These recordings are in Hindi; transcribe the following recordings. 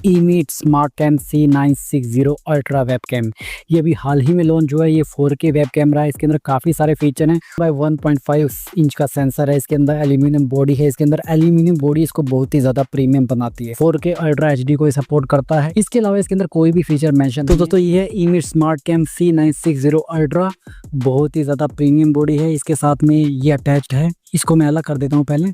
Emit smart cam C960 ultra web cam. ये अभी हाल ही में लॉन्च हुआ है। ये 4K वेब कैमरा है। इसके अंदर काफ़ी सारे फीचर हैं। 1.5 इंच का सेंसर है। इसके अंदर एल्यूमिनियम बॉडी है। इसके अंदर एल्यूमिनियम बॉडी इसको बहुत ही ज़्यादा प्रीमियम बनाती है। 4K अल्ट्रा HD को सपोर्ट करता है। इसके अलावा इसके अंदर कोई भी फीचर मेंशन तो दोस्तों ये है emit smart cam C960 ultra. बहुत ही ज़्यादा प्रीमियम बॉडी है। इसके साथ में ये अटैच्ड है। इसको मैं अलग कर देता हूँ पहले।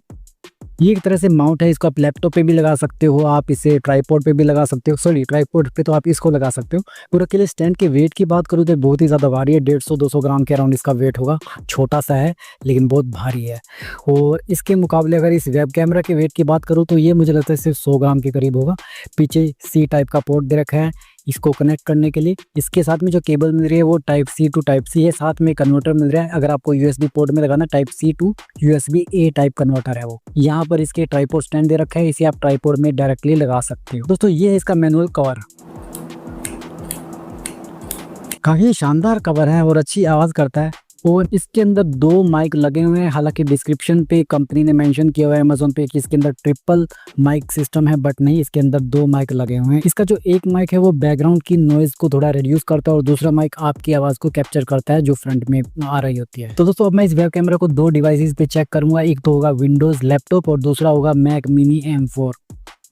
ये एक तरह से माउंट है। इसको आप लैपटॉप पे भी लगा सकते हो, आप इसे ट्राइपॉड पे भी लगा सकते हो। सॉरी, ट्राइपॉड पे तो आप इसको लगा सकते हो। पूरा के लिए स्टैंड के वेट की बात करूँ तो बहुत ही ज़्यादा भारी है। 150-200 ग्राम के अराउंड इसका वेट होगा। छोटा सा है लेकिन बहुत भारी है। और इसके मुकाबले अगर इस वेब कैमरा के वेट की बात करूँ तो ये मुझे लगता है सिर्फ 100 ग्राम के करीब होगा। पीछे C टाइप का पोर्ट दे रखा है इसको कनेक्ट करने के लिए। इसके साथ में जो केबल मिल रही है वो type C to type C है। साथ में कन्वर्टर मिल रहा है। अगर आपको USB पोर्ट में लगाना type C to USB A type converter है वो। यहाँ पर इसके ट्राइपॉड स्टैंड दे रखा है। इसे आप ट्राइपॉड में डायरेक्टली लगा सकते हो। दोस्तों ये है इसका मैनुअल कवर। काफ़ी शानदार कवर है और अच्छी आवाज़ करता है। और इसके अंदर 2 माइक लगे हुए हैं। हालांकि डिस्क्रिप्शन पे कंपनी ने मेंशन किया हुआ है अमेजोन पे कि इसके अंदर ट्रिपल माइक सिस्टम है, बट नहीं, इसके अंदर 2 माइक लगे हुए हैं। इसका जो एक माइक है वो बैकग्राउंड की नॉइज को थोड़ा रिड्यूस करता है और दूसरा माइक आपकी आवाज़ को कैप्चर करता है जो फ्रंट में आ रही होती है। तो दोस्तों अब मैं इस वेब कैमरा को 2 डिवाइसेस पे चेक करूंगा। एक तो होगा विंडोज़ लैपटॉप और दूसरा होगा Mac mini M4।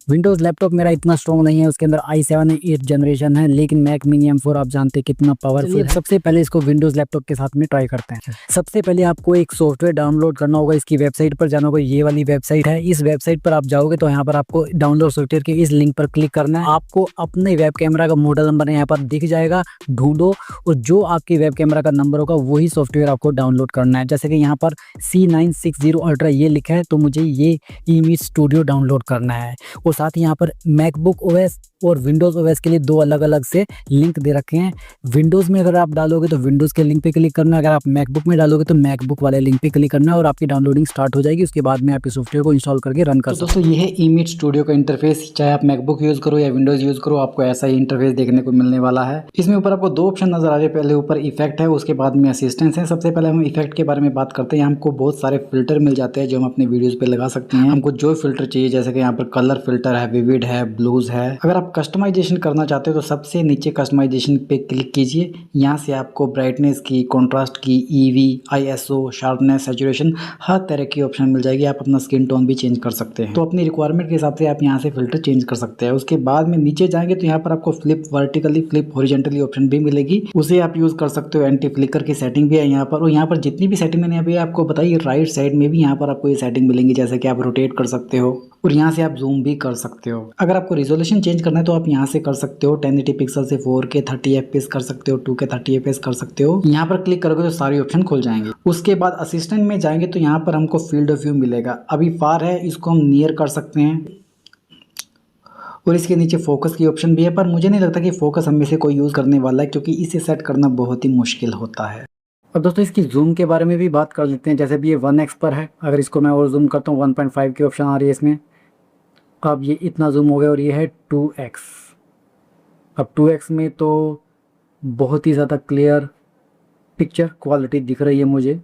Windows laptop मेरा इतना स्ट्रॉन्ग नहीं है। उसके अंदर i7 8th जनरेशन है, लेकिन मैक मिनी M4 आप जानते हैं कितना पावरफुल है। सबसे पहले इसको विंडोज़ लैपटॉप के साथ में ट्राई करते हैं। सबसे पहले आपको एक सॉफ्टवेयर डाउनलोड करना होगा। इसकी वेबसाइट पर जाना होगा। ये वाली वेबसाइट है। इस वेबसाइट पर आप जाओगे तो यहाँ पर आपको डाउनलोड सॉफ्टवेयर के इस लिंक पर क्लिक करना है। आपको अपने वेब कैमरा का मॉडल नंबर यहाँ पर दिख जाएगा, ढूंढो और जो आपकी वेब कैमरा का नंबर होगा वही सॉफ्टवेयर आपको डाउनलोड करना है। जैसे कि यहाँ पर C960 अल्ट्रा ये लिखा है तो मुझे ये ईमीट स्टूडियो डाउनलोड करना है। और साथ ही यहाँ पर मैकबुक OS और विंडोज़ OS के लिए 2 अलग अलग से लिंक दे रखे हैं। विंडोज़ में अगर आप डालोगे तो विंडोज़ के लिंक पे क्लिक करना है। अगर आप मैकबुक में डालोगे तो मैकबुक वाले लिंक पे क्लिक करना है और आपकी डाउनलोडिंग स्टार्ट हो जाएगी। उसके बाद में आप इस सॉफ्टवेयर को इंस्टॉल करके रन कर सकते हो। दोस्तों ये है ईमीट स्टूडियो का इंटरफेस। चाहे आप मैकबुक यूज़ करो या विंडोज़ यूज़ करो, आपको ऐसा ही इंटरफेस देखने को मिलने वाला है। इसमें ऊपर आपको 2 ऑप्शन नजर आ रहे हैं। पहले ऊपर इफेक्ट है, उसके बाद में असिस्टेंस है। सबसे पहले हम इफेक्ट के बारे में बात करते हैं। हमको बहुत सारे फिल्टर मिल जाते हैं जो हम अपने वीडियोज़ पे लगा सकते हैं। हमको जो फिल्टर चाहिए, जैसे कि यहाँ पर कलर फिल्टर है, विविड है, ब्लूज है। अगर आप कस्टमाइजेशन करना चाहते हो तो सबसे नीचे कस्टमाइजेशन पे क्लिक कीजिए। यहाँ से आपको ब्राइटनेस की, कॉन्ट्रास्ट की, EV, ISO, शार्पनेस, सैचुरेशन, हर तरह की ऑप्शन मिल जाएगी। आप अपना स्किन टोन भी चेंज कर सकते हैं। तो अपनी रिक्वायरमेंट के हिसाब से आप यहाँ से फिल्टर चेंज कर सकते हैं। उसके बाद में नीचे जाएंगे तो यहाँ पर आपको flip vertically, flip horizontally option भी मिलेगी। उसे आप यूज कर सकते हो। एंटी फ्लिकर की सेटिंग भी है यहाँ पर। और यहाँ पर जितनी भी सेटिंग मैंने अभी आपको बताई, राइट साइड में भी यहाँ पर आपको ये सेटिंग मिलेंगी। जैसे कि आप रोटेट कर सकते हो और यहाँ से आप जूम भी कर सकते हो। अगर आपको रिजोल्यूशन चेंज करना है तो आप यहाँ से कर सकते हो। 1080 पिक्सल से 4K 30 FPS कर सकते हो, 2K 30 FPS कर सकते हो। यहाँ पर क्लिक करोगे तो सारी ऑप्शन खुल जाएंगे। उसके बाद असिस्टेंट में जाएंगे तो यहाँ पर हमको फील्ड ऑफ व्यू मिलेगा। अभी फार है, इसको हम नियर कर सकते हैं। और इसके नीचे फोकस की ऑप्शन भी है, पर मुझे नहीं लगता कि फोकस हम में से कोई यूज़ करने वाला है, क्योंकि इसे सेट करना बहुत ही मुश्किल होता है। और दोस्तों इसकी जूम के बारे में भी बात कर लेते हैं। जैसे भी ये 1x पर है, अगर इसको मैं और जूम करता हूँ 1.5 की ऑप्शन आ रही है इसमें। अब ये इतना जूम हो गया और ये है 2x। अब 2x में तो बहुत ही ज़्यादा क्लियर पिक्चर क्वालिटी दिख रही है मुझे।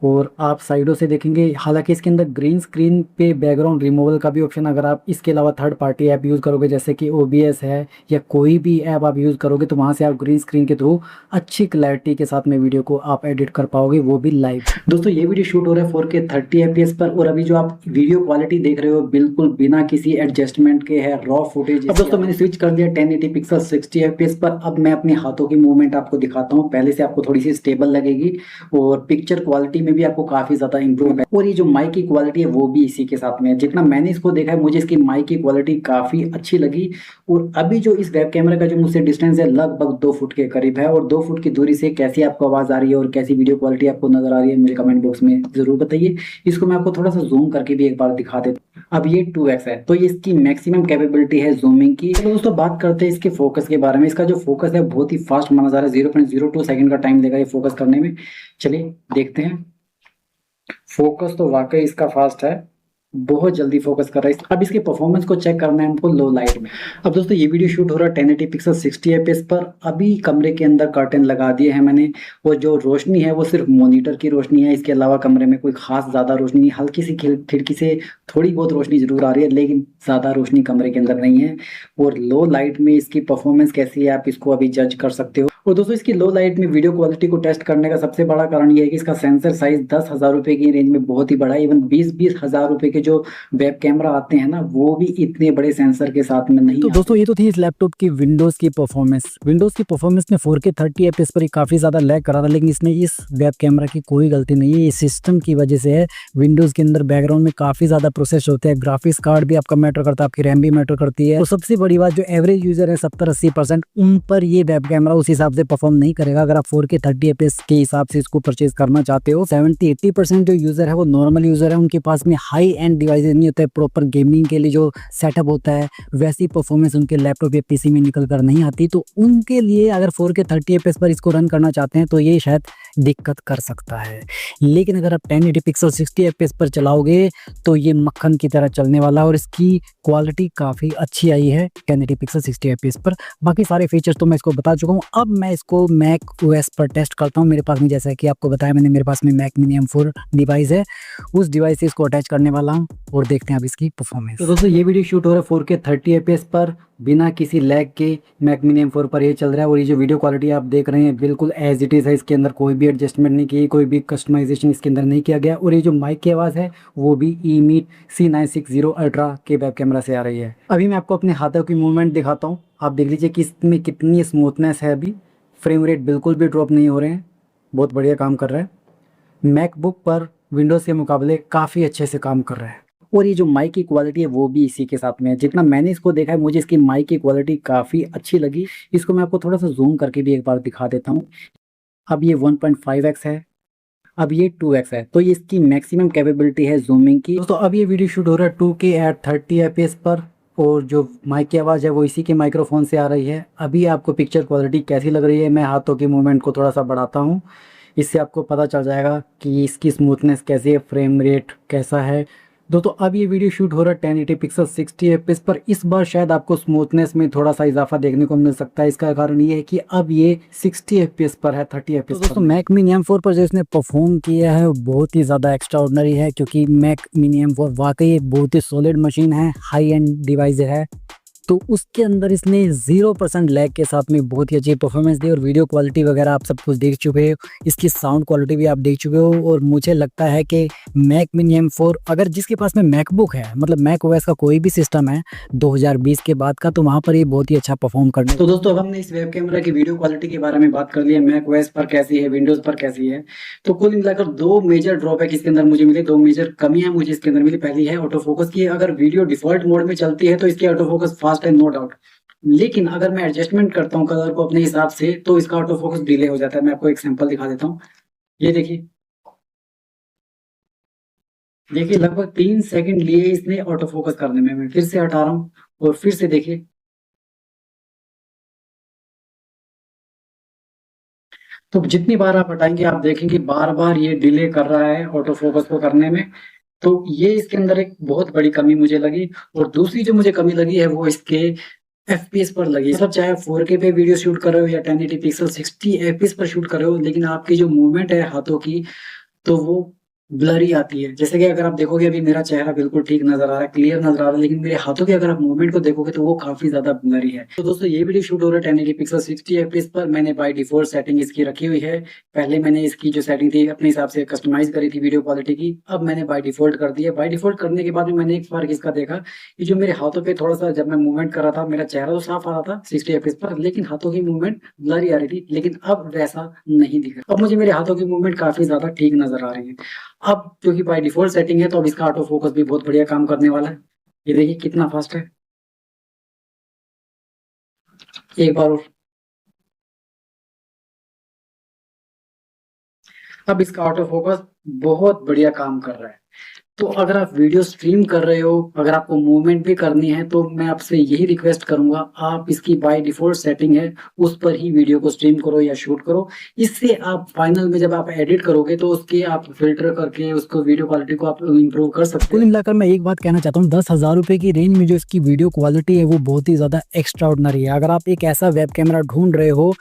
और आप साइडों से देखेंगे, हालांकि इसके अंदर ग्रीन स्क्रीन पे बैकग्राउंड रिमूवल का भी ऑप्शन, अगर आप इसके अलावा थर्ड पार्टी ऐप यूज़ करोगे जैसे कि OBS है या कोई भी ऐप आप यूज़ करोगे तो वहाँ से आप ग्रीन स्क्रीन के थ्रू अच्छी क्लैरिटी के साथ में वीडियो को आप एडिट कर पाओगे, वो भी लाइव। दोस्तों ये वीडियो शूट हो रहा है 4K 30 FPS पर। और अभी जो आप वीडियो क्वालिटी देख रहे हो बिल्कुल बिना किसी एडजस्टमेंट के है, रॉ फुटेज। अब दोस्तों मैंने स्विच कर दिया 1080 पिक्सल 60 FPS पर। अब मैं अपने हाथों की मूवमेंट आपको दिखाता हूँ। पहले से आपको थोड़ी सी स्टेबल लगेगी और पिक्चर क्वालिटी में भी आपको काफी ज्यादा इंप्रूव है। और ये जो माइक की क्वालिटी है वो भी इसी के साथ में है। जितना मैंने इसको देखा है मुझे इसकी माइक की क्वालिटी काफी अच्छी लगी। और अभी जो इस वेब कैमरे का जो मुझसे डिस्टेंस है लगभग 2 फुट के करीब है। और 2 फुट की दूरी से कैसी आपको आवाज आ रही है और कैसी वीडियो क्वालिटी आपको नजर आ रही है मुझे कमेंट बॉक्स में जरूर बताइए। इसको मैं आपको थोड़ा सा जूम करके भी एक बार दिखा देता हूँ। अब ये 2x है तो ये इसकी मैक्सिमम कैपेबिलिटी है जूमिंग की। तो दोस्तों बात करते हैं इसके फोकस के बारे में। इसका जो फोकस है बहुत ही फास्ट माना जा रहा है। 0.02 सेकंड का टाइम देगा ये फोकस करने में। चलिए देखते हैं। फोकस तो वाकई इसका फास्ट है। बहुत जल्दी फोकस कर रहा है। अब इसके परफॉर्मेंस को चेक करना है हमको लो लाइट में। अब दोस्तों ये वीडियो शूट हो रहा है 1080 पिक्सल 60 एफपीएस पर। अभी कमरे के अंदर कर्टेन लगा दिए हैं मैंने। वो जो रोशनी है वो सिर्फ मॉनिटर की रोशनी है, इसके अलावा कमरे में कोई खास ज्यादा रोशनी नहीं। हल्की सी खिड़की से थोड़ी बहुत रोशनी जरूर आ रही है, लेकिन ज्यादा रोशनी कमरे के अंदर नहीं है। और लो लाइट में इसकी परफॉर्मेंस कैसी है आप इसको अभी जज कर सकते हो। और दोस्तों इसकी लो लाइट में वीडियो क्वालिटी को टेस्ट करने का सबसे बड़ा कारण ये है कि इसका सेंसर साइज 10,000 रुपए की रेंज में बहुत ही बड़ा है। इवन 20-20 हज़ार रुपए के जो वेब कैमरा आते हैं ना, वो भी इतने बड़े सेंसर के साथ में नहीं तो दोस्तों आते। ये तो थी इस लैपटॉप की विंडोज़ की परफॉर्मेंस में 4K 30 एफपीएस पर ही काफ़ी ज़्यादा लैग कर रहा था, लेकिन इसमें इस वेब कैमरा की कोई गलती नहीं है, ये सिस्टम की वजह से है। विंडोज़ के अंदर बैकग्राउंड में काफ़ी ज़्यादा प्रोसेस होते हैं, ग्राफिक्स कार्ड भी आपका मैटर करता है, आपकी रैम भी मैटर करती है। और सबसे बड़ी बात, जो एवरेज यूजर है 70-80%, उन पर ये वेब कैमरा उस हिसाब से परफॉर्म नहीं करेगा। अगर आप 4K 30 एफपीएस के हिसाब से इसको परचेज करना चाहते हो, 70-80% जो यूजर है वो नॉर्मल यूजर है, उनके पास में हाई एंड डिवाइसेज नहीं होते, प्रॉपर गेमिंग के लिए जो सेटअप होता है वैसी परफॉर्मेंस उनके लैपटॉप या पीसी में निकल कर नहीं आती। तो उनके लिए अगर 4K 30 एफपीएस पर इसको रन करना चाहते हैं तो ये शायद दिक्कत कर सकता है। लेकिन अगर आप 1080 पिक्सल 60 एफपीएस पर चलाओगे तो ये मक्खन की तरह चलने वाला है, और इसकी क्वालिटी काफ़ी अच्छी आई है 1080 पिक्सल 60 एफपीएस पर। बाकी सारे फीचर्स तो मैं इसको बता चुका हूँ। अब मैं इसको मैक ओएस पर टेस्ट करता हूँ। मेरे पास में, जैसा कि आपको बताया मैंने, मेरे पास में मैक मिनी M4 डिवाइस है, उस डिवाइस से इसको अटैच करने वाला हूँ और देखते हैं अब इसकी परफॉर्मेंस। तो दोस्तों ये वीडियो शूट हो रहा है 4K 30 एफपीएस पर, बिना किसी लैग के मैक मिनी M4 पर ये चल रहा है। और ये जो वीडियो क्वालिटी आप देख रहे हैं बिल्कुल एज इट इज़ है, इसके अंदर कोई भी एडजस्टमेंट नहीं की, कोई भी कस्टमाइजेशन इसके अंदर नहीं किया गया। और ये जो माइक की आवाज़ है वो भी eMeet C960 अल्ट्रा के वेब कैमरा से आ रही है। अभी मैं आपको अपने हाथों की मूवमेंट दिखाता हूँ, आप देख लीजिए कि इसमें कितनी स्मूथनेस है। अभी फ्रेम रेट बिल्कुल भी ड्रॉप नहीं हो रहे हैं, बहुत बढ़िया काम कर रहा है। मैकबुक पर विंडोज़ के मुकाबले काफ़ी अच्छे से काम कर रहा है। और ये जो माइक की क्वालिटी है वो भी इसी के साथ में है। जितना मैंने इसको देखा है मुझे इसकी माइक की क्वालिटी काफ़ी अच्छी लगी। इसको मैं आपको थोड़ा सा जूम करके भी एक बार दिखा देता हूँ। अब ये 1.5x है, अब ये 2x है, तो ये इसकी मैक्सिमम कैपेबिलिटी है जूमिंग की। दोस्तों अब ये वीडियो शूट हो रहा है 2K एट 30 एफपीएस पर, और जो माइक की आवाज़ है वो इसी के माइक्रोफोन से आ रही है। अभी आपको पिक्चर क्वालिटी कैसी लग रही है, मैं हाथों की मूवमेंट को थोड़ा सा बढ़ाता हूँ, इससे आपको पता चल जाएगा कि इसकी स्मूथनेस कैसी है, फ्रेम रेट कैसा है। दोस्तों अब ये वीडियो शूट हो रहा है 1080 पिक्सल 60 एफपीएस पर। इस बार शायद आपको स्मूथनेस में थोड़ा सा इजाफा देखने को मिल सकता है। इसका कारण ये है कि अब ये 60 एफपीएस पर है, 30 एफपीएस। तो दोस्तों मैक मिनी M4 पर जो इसने परफॉर्म किया है वो बहुत ही ज़्यादा एक्स्ट्रा ऑर्डिनरी है, क्योंकि मैक मिनी M4 वाकई एक बहुत ही सॉलिड मशीन है, हाई एंड डिवाइस है। तो उसके अंदर इसने 0% लैग के साथ में बहुत ही अच्छी परफॉर्मेंस दी, और वीडियो क्वालिटी वगैरह आप सब कुछ देख चुके हो, इसकी साउंड क्वालिटी भी आप देख चुके हो। और मुझे लगता है कि मैक मिनी M4, अगर जिसके पास में मैकबुक है, मतलब मैक ओएस का कोई भी सिस्टम है 2020 के बाद का, तो वहाँ पर ये बहुत ही अच्छा परफॉर्म करने। तो दोस्तों अब हमने इस वेब कैमरा की वीडियो क्वालिटी के बारे में बात कर लिया, मैक ओएस पर कैसी है, विंडोज पर कैसी है। तो कुल मिलाकर दो मेजर ड्रॉबैक इसके अंदर मुझे मिले, दो मेजर कमियां मुझे इसके अंदर मिली। पहली है ऑटो फोकस की, अगर वीडियो डिफॉल्ट मोड में चलती है तो इसकी ऑटो फोकस फास्ट है, नो डाउट। लेकिन अगर मैं एडजस्टमेंट करता हूँ कलर को अपने हिसाब से तो इसका ऑटो फोकस डिले हो जाता है। मैं आपको एक सैंपल दिखा देता हूँ, ये देखिए, देखिए लगभग 3 सेकंड लिए इसने ऑटो फोकस करने में। मैं फिर से हटा रहा हूँ और फिर से देखिए, तो जितनी बार आप हटाएंगे आप देखेंगे बार बार ये डिले कर रहा है ऑटो फोकस को करने में। तो ये इसके अंदर एक बहुत बड़ी कमी मुझे लगी। और दूसरी जो मुझे कमी लगी है वो इसके एफपीएस पर लगी। मतलब चाहे 4K पे वीडियो शूट कर रहे हो या 1080 पिक्सल 60 एफपीएस पर शूट कर रहे हो, लेकिन आपकी जो मूवमेंट है हाथों की, तो वो ब्लरी आती है। जैसे कि अगर आप देखोगे अभी मेरा चेहरा बिल्कुल ठीक नजर आ रहा है, क्लियर नजर आ रहा है, लेकिन मेरे हाथों की अगर आप मूवमेंट को देखोगे तो वो काफी ज्यादा ब्लरी है। तो दोस्तों ये वीडियो शूट हो रहा है 1080 पिक्सल 60 एफपीएस पर। मैंने बाय डिफॉल्ट सेटिंग इसकी रखी हुई है। पहले मैंने इसकी जो सेटिंग थी अपने हिसाब से कस्टमाइज करी थी वीडियो क्वालिटी की, अब मैंने बाय डिफॉल्ट कर दी है। बाय डिफॉल्ट करने के बाद में मैंने एक फर्क इसका देखा कि जो मेरे हाथों पे थोड़ा सा जब मैं मूवमेंट कर रहा था, मेरा चेहरा तो साफ आ रहा था 60 एफपीएस पर, लेकिन हाथों की मूवमेंट ब्लरी आ रही थी। लेकिन अब वैसा नहीं दिख रहा, अब मुझे मेरे हाथों की मूवमेंट काफी ज्यादा ठीक नजर आ रही है। अब क्योंकि बाय डिफॉल्ट सेटिंग है तो अब इसका ऑटो फोकस भी बहुत बढ़िया काम करने वाला है। ये देखिए कितना फास्ट है, एक बार और। अब इसका ऑटो फोकस बहुत बढ़िया काम कर रहा है। तो अगर आप वीडियो स्ट्रीम कर रहे हो, अगर आपको मूवमेंट भी करनी है, तो मैं आपसे यही रिक्वेस्ट करूँगा, आप इसकी बाय डिफ़ॉल्ट सेटिंग है, उस पर ही वीडियो को स्ट्रीम करो या शूट करो। इससे आप फाइनल में जब आप एडिट करोगे, तो उसके आप फ़िल्टर करके उसको वीडियो क्वालिटी को आप इम्प्रूव कर सकते कुल हो। मिलाकर मैं एक बात कहना चाहता हूँ, 10,000 रुपए की रेंज में जो इसकी वीडियो क्वालिटी है वो बहुत ही ज़्यादा एक्स्ट्राऑर्डिनरी है। अगर आप एक ऐसा वेब कैमरा ढूँढ रहे हो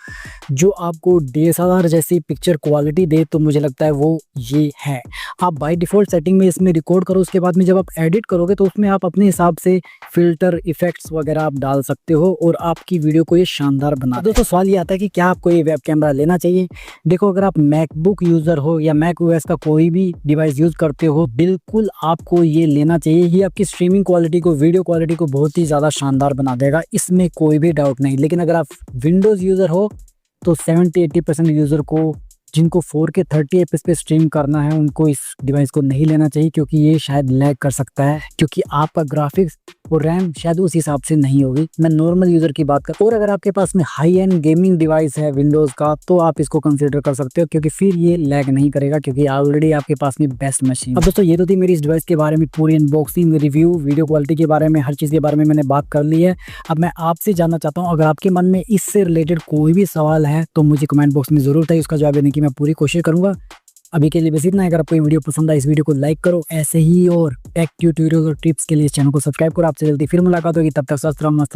जो आपको डीएसएलआर जैसी पिक्चर क्वालिटी दे, तो मुझे लगता है वो ये है। आप बाय डिफ़ॉल्ट सेटिंग में इसमें रिकॉर्ड करो, उसके बाद में जब आप एडिट करोगे तो उसमें आप अपने हिसाब से फ़िल्टर, इफ़ेक्ट्स वगैरह आप डाल सकते हो और आपकी वीडियो को ये शानदार बना देगा। दोस्तों सवाल ये आता है कि क्या आपको ये वेब कैमरा लेना चाहिए? देखो, अगर आप मैकबुक यूज़र हो या मैक ओएस का कोई भी डिवाइस यूज़ करते हो, बिल्कुल आपको ये लेना चाहिए। ये आपकी स्ट्रीमिंग क्वालिटी को, वीडियो क्वालिटी को बहुत ही ज़्यादा शानदार बना देगा, इसमें कोई भी डाउट नहीं। लेकिन अगर आप विंडोज़ यूज़र हो तो 70-80% यूज़र को, जिनको 4K 30 एफपीएस पे स्ट्रीम करना है, उनको इस डिवाइस को नहीं लेना चाहिए, क्योंकि ये शायद लैग कर सकता है, क्योंकि आपका ग्राफिक्स और रैम शायद उस हिसाब से नहीं होगी। मैं नॉर्मल यूज़र की बात कर, और अगर आपके पास में हाई एंड गेमिंग डिवाइस है विंडोज़ का, तो आप इसको कंसीडर कर सकते हो, क्योंकि फिर ये लैग नहीं करेगा, क्योंकि ऑलरेडी आपके पास में बेस्ट मशीन। अब दोस्तों ये तो थी मेरी इस डिवाइस के बारे में पूरी अनबॉक्सिंग, रिव्यू, वीडियो क्वालिटी के बारे में, हर चीज़ के बारे में मैंने बात कर ली है। अब मैं आपसे जानना चाहता हूँ, अगर आपके मन में इससे रिलेटेड कोई भी सवाल है तो मुझे कमेंट बॉक्स में ज़रूर बताइए, उसका जवाब देने की मैं पूरी कोशिश करूँगा। अभी के लिए बस इतना है। अगर आपको ये वीडियो पसंद आए, इस वीडियो को लाइक करो। ऐसे ही और टेक ट्यूटोरियल और टिप्स के लिए इस चैनल को सब्सक्राइब करो। आपसे जल्दी फिर मुलाकात होगी, तब तक स्वस्थ रहो, मस्त रहो।